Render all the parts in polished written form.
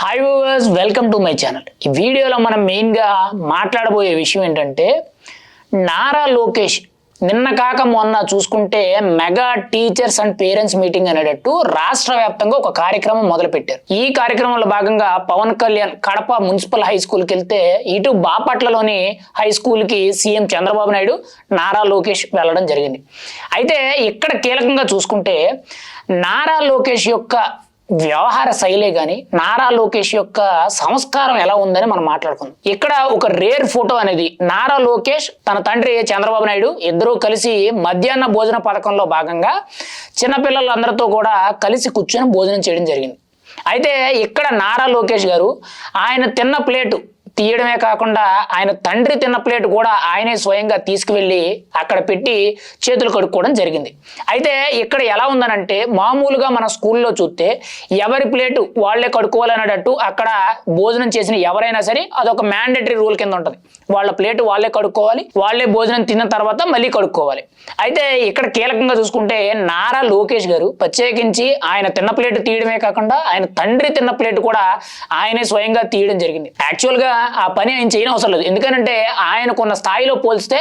Hi viewers, welcome to my channel. ఈ వీడియోలో మనం మెయిన్గా మాట్లాడబోయే విషయం ఏంటంటే, నారా లోకేష్ నిన్న కాక మొన్న చూసుకుంటే mega teachers and parents meeting అనేటట్టు రాష్ట్ర వ్యాప్తంగా ఒక కార్యక్రమం మొదలుపెట్టారు. ఈ కార్యక్రమంలో భాగంగా పవన్ కళ్యాణ్ కడప మున్సిపల్ హై స్కూల్కి వెళ్తే, ఇటు బాపట్లలోని హై స్కూల్కి సీఎం చంద్రబాబు నాయుడు, నారా లోకేష్ వెళ్ళడం జరిగింది. అయితే ఇక్కడ కీలకంగా చూసుకుంటే నారా లోకేష్ యొక్క వ్యవహార శైలే కానీ నారా లోకేష్ యొక్క సంస్కారం ఎలా ఉందని మనం మాట్లాడుకుందాం. ఇక్కడ ఒక రేర్ ఫోటో అనేది నారా లోకేష్ తన తండ్రి చంద్రబాబు నాయుడు ఇద్దరూ కలిసి మధ్యాహ్న భోజన పథకంలో భాగంగా చిన్నపిల్లలందరితో కూడా కలిసి కూర్చొని భోజనం చేయడం జరిగింది. అయితే ఇక్కడ నారా లోకేష్ గారు ఆయన తిన్న ప్లేటు తీయడమే కాకుండా ఆయన తండ్రి తిన్న ప్లేట్ కూడా ఆయనే స్వయంగా తీసుకువెళ్ళి అక్కడ పెట్టి చేతులు కడుక్కోవడం జరిగింది. అయితే ఇక్కడ ఎలా ఉందనంటే, మామూలుగా మన స్కూల్లో చూస్తే ఎవరి ప్లేటు వాళ్లే కడుక్కోవాలనేటట్టు అక్కడ భోజనం చేసిన ఎవరైనా సరే అదొక మ్యాండేటరీ రూల్ కింద ఉంటుంది. వాళ్ళ ప్లేటు వాళ్ళే కడుక్కోవాలి, వాళ్ళే భోజనం తిన్న తర్వాత మళ్ళీ కడుక్కోవాలి. అయితే ఇక్కడ కీలకంగా చూసుకుంటే నారా లోకేష్ గారు ప్రత్యేకించి ఆయన తిన్న ప్లేటు తీయడమే కాకుండా ఆయన తండ్రి తిన్న ప్లేటు కూడా ఆయనే స్వయంగా తీయడం జరిగింది. యాక్చువల్గా ఆ పని ఆయన చేయని అవసరం లేదు, ఎందుకంటే ఆయనకున్న స్థాయిలో పోల్చితే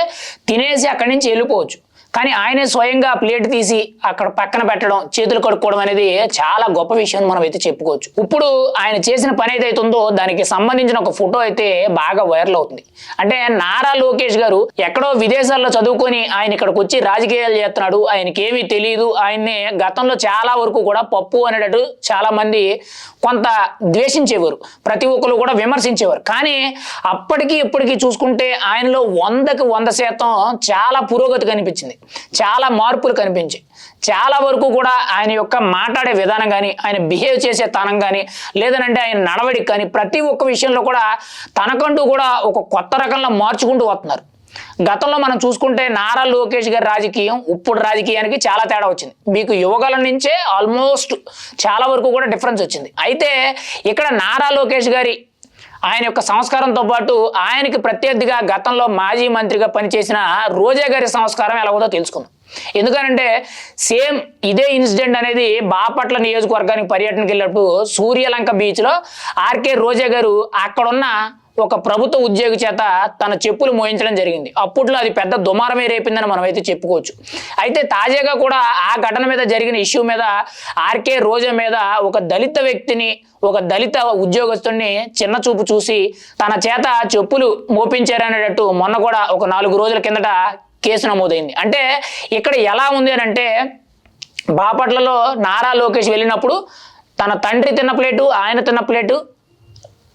తినేసి అక్కడి నుంచి వెళ్ళిపోవచ్చు. కానీ ఆయనే స్వయంగా ప్లేట్ తీసి అక్కడ పక్కన పెట్టడం, చేతులు కడుక్కోవడం అనేది చాలా గొప్ప విషయం మనం అయితే చెప్పుకోవచ్చు. ఇప్పుడు ఆయన చేసిన పని ఏదైతే ఉందో దానికి సంబంధించిన ఒక ఫోటో అయితే బాగా వైరల్ అవుతుంది. అంటే నారా లోకేష్ గారు ఎక్కడో విదేశాల్లో చదువుకొని ఆయన ఇక్కడికి వచ్చి రాజకీయాలు చేస్తున్నాడు, ఆయనకి ఏమీ తెలియదు, ఆయన్ని గతంలో చాలా వరకు కూడా పప్పు అనేటట్టు చాలా మంది కొంత ద్వేషించేవారు, ప్రతి ఒక్కరు కూడా విమర్శించేవారు. కానీ అప్పటికి ఇప్పటికీ చూసుకుంటే ఆయనలో 100కి 100% చాలా పురోగతి కనిపించింది, చాలా మార్పులు కనిపించాయి. చాలా వరకు కూడా ఆయన యొక్క మాట్లాడే విధానం కానీ, ఆయన బిహేవ్ చేసే తనం కానీ, లేదనంటే ఆయన నడవడికి కానీ, ప్రతి ఒక్క విషయంలో కూడా తనకంటూ కూడా ఒక కొత్త రకంలో మార్చుకుంటూ వస్తున్నారు. గతంలో మనం చూసుకుంటే నారా లోకేష్ గారి రాజకీయం ఇప్పుడు రాజకీయానికి చాలా తేడా వచ్చింది. మీకు యువగల నుంచే ఆల్మోస్ట్ చాలా వరకు కూడా డిఫరెన్స్ వచ్చింది. అయితే ఇక్కడ నారా లోకేష్ గారి ఆయన యొక్క సంస్కారంతో పాటు ఆయనకి ప్రత్యర్థిగా గతంలో మాజీ మంత్రిగా పనిచేసిన రోజా గారి సంస్కారం ఎలా ఉందో తెలుసుకుందాం. ఎందుకంటే సేమ్ ఇదే ఇన్సిడెంట్ అనేది బాపట్ల నియోజకవర్గానికి పర్యటనకి వెళ్ళినప్పుడు సూర్యలంక బీచ్లో ఆర్కే రోజా గారు అక్కడున్న ఒక ప్రభుత్వ ఉద్యోగి చేత తన చెప్పులు మోయించడం జరిగింది. అప్పట్లో అది పెద్ద దుమారమే రేపిందని మనం అయితే చెప్పుకోవచ్చు. అయితే తాజాగా కూడా ఆ ఘటన మీద జరిగిన ఇష్యూ మీద ఆర్కే రోజా మీద ఒక దళిత వ్యక్తిని, ఒక దళిత ఉద్యోగస్తుని చిన్న చూపు చూసి తన చేత చెప్పులు మోపించారనేటట్టు మొన్న కూడా ఒక 4 రోజుల కిందట కేసు నమోదైంది. అంటే ఇక్కడ ఎలా ఉంది అని అంటే, బాపట్లలో నారా లోకేష్ వెళ్ళినప్పుడు తన తండ్రి తిన్న ప్లేటు, ఆయన తిన్న ప్లేటు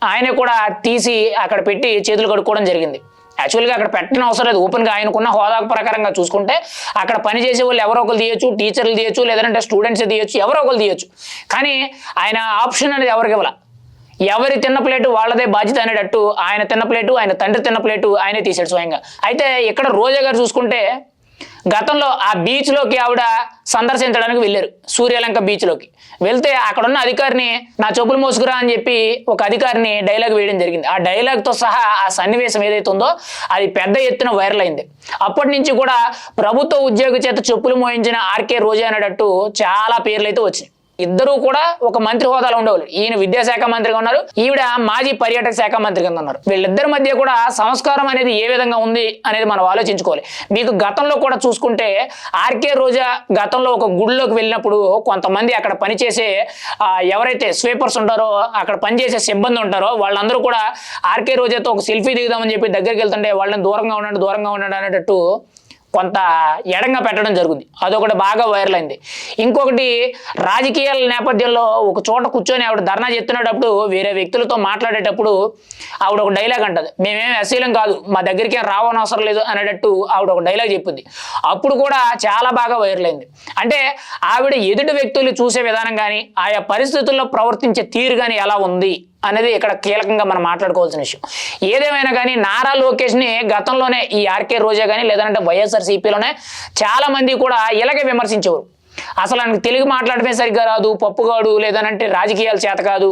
ఆయనే కూడా తీసి అక్కడ పెట్టి చేతులు కడుక్కోవడం జరిగింది. యాక్చువల్గా అక్కడ పెట్టిన అవసరం లేదు, ఓపెన్గా ఆయనకున్న హోదా ప్రకారంగా చూసుకుంటే అక్కడ పనిచేసే వాళ్ళు ఎవరో ఒకరు తీయచ్చు, టీచర్లు తీయచ్చు, లేదంటే స్టూడెంట్స్ తీయచ్చు, ఎవరో ఒకరు తీయచ్చు. కానీ ఆయన ఆప్షన్ అనేది ఎవరికి ఇవ్వాల, ఎవరి తిన్న ప్లేటు వాళ్ళదే బాధ్యత అనేటట్టు ఆయన తిన్న ప్లేటు, ఆయన తండ్రి తిన్న ప్లేటు ఆయనే తీసాడు స్వయంగా. అయితే ఇక్కడ రోజా గారు చూసుకుంటే గతంలో ఆ బీచ్లోకి ఆవిడ సందర్శించడానికి వెళ్ళారు, సూర్యలంక బీచ్లోకి వెళ్తే అక్కడున్న అధికారిని నా చెప్పులు మోసుకురా అని చెప్పి ఒక అధికారిని డైలాగ్ వేయడం జరిగింది. ఆ డైలాగ్తో సహా ఆ సన్నివేశం ఏదైతే ఉందో అది పెద్ద ఎత్తున వైరల్ అయింది. అప్పటి నుంచి కూడా ప్రభుత్వ ఉద్యోగి చేత చెప్పులు మోయించిన ఆర్కే రోజా అనేటట్టు చాలా పేర్లు అయితే వచ్చినాయి. ఇద్దరూ కూడా ఒక మంత్రి హోదాలో ఉండేవాళ్ళు. ఈయన విద్యాశాఖ మంత్రిగా ఉన్నారు, ఈవిడ మాజీ పర్యాటక శాఖ మంత్రి కింద ఉన్నారు. వీళ్ళిద్దరి మధ్య కూడా సంస్కారం అనేది ఏ విధంగా ఉంది అనేది మనం ఆలోచించుకోవాలి. మీకు గతంలో కూడా చూసుకుంటే ఆర్కే రోజా గతంలో ఒక గుడిలోకి వెళ్ళినప్పుడు కొంతమంది అక్కడ పనిచేసే ఎవరైతే స్వీపర్స్ ఉంటారో, అక్కడ పనిచేసే సిబ్బంది ఉంటారో వాళ్ళందరూ కూడా ఆర్కే రోజాతో ఒక సెల్ఫీ దిగుదామని చెప్పి దగ్గరికి వెళ్తుంటే వాళ్ళని దూరంగా ఉండండి అనేటట్టు కొంత ఎడంగా పెట్టడం జరుగుతుంది. అదొకటి బాగా వైరల్ అయింది. ఇంకొకటి రాజకీయాల నేపథ్యంలో ఒక చోట కూర్చొని ఆవిడ ధర్నా చెప్తున్నప్పుడు వేరే వ్యక్తులతో మాట్లాడేటప్పుడు ఆవిడ ఒక డైలాగ్ అంటది, మేమేమి అశీలం కాదు, మా దగ్గరికి రావని అవసరం లేదు అనేటట్టు ఆవిడ ఒక డైలాగ్ చెప్పింది. అప్పుడు కూడా చాలా బాగా వైరల్ అయింది. అంటే ఆవిడ ఎదుటి వ్యక్తులు చూసే విధానం కానీ, ఆయా పరిస్థితుల్లో ప్రవర్తించే తీరు కానీ ఎలా ఉంది అనేది ఇక్కడ కీలకంగా మనం మాట్లాడుకోవాల్సిన విషయం. ఏదేమైనా కానీ నారా లోకేష్ని గతంలోనే ఈ ఆర్కే రోజా కానీ లేదంటే వైఎస్ఆర్సీపీలోనే చాలా మంది కూడా ఇలాగే విమర్శించేవారు. అసలు ఆయనకు తెలుగు మాట్లాడమే సరిగ్గా రాదు, పప్పుగాడు, లేదనంటే రాజకీయాలు చేత కాదు,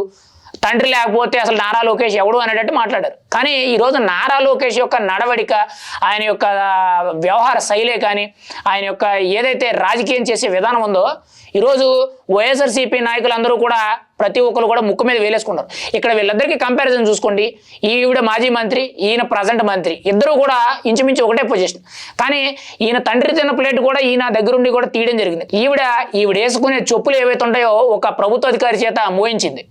తండ్రి లేకపోతే అసలు నారా లోకేష్ ఎవడు అనేటట్టు మాట్లాడారు. కానీ ఈరోజు నారా లోకేష్ యొక్క నడవడిక, ఆయన యొక్క వ్యవహార శైలే కానీ, ఆయన యొక్క ఏదైతే రాజకీయం చేసే విధానం ఉందో ఈరోజు వైఎస్ఆర్సీపీ నాయకులందరూ కూడా ప్రతి ఒక్కరు కూడా ముక్కు మీద వేలేసుకున్నారు. ఇక్కడ వీళ్ళిద్దరికి కంపారిజన్ చూసుకోండి, ఈవిడ మాజీ మంత్రి, ఈయన ప్రజెంట్ మంత్రి, ఇద్దరు కూడా ఇంచుమించు ఒకటే పొజిషన్. కానీ ఈయన తండ్రి తిన్న ప్లేట్ కూడా ఈయన దగ్గరుండి కూడా తీయడం జరిగింది. ఈవిడ వేసుకునే చెప్పులు ఏవైతే ఉంటాయో ఒక ప్రభుత్వ అధికారి చేత మోయించింది.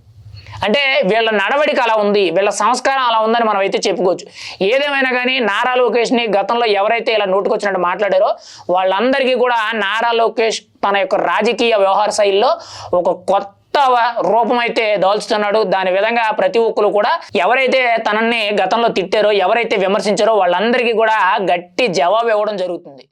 అంటే వీళ్ళ నడవడిక అలా ఉంది, వీళ్ళ సంస్కారం అలా ఉందని మనం అయితే చెప్పుకోవచ్చు. ఏదేమైనా కానీ నారా లోకేష్ని గతంలో ఎవరైతే ఇలా నోటుకొచ్చినట్టు మాట్లాడారో వాళ్ళందరికీ కూడా నారా లోకేష్ తన యొక్క రాజకీయ వ్యవహార శైలిలో ఒక కొత్త రూపం అయితే దాల్చుతున్నాడు. దాని విధంగా ప్రతి ఒక్కరు కూడా ఎవరైతే తనని గతంలో తిట్టారో, ఎవరైతే విమర్శించారో వాళ్ళందరికీ కూడా గట్టి జవాబు ఇవ్వడం జరుగుతుంది.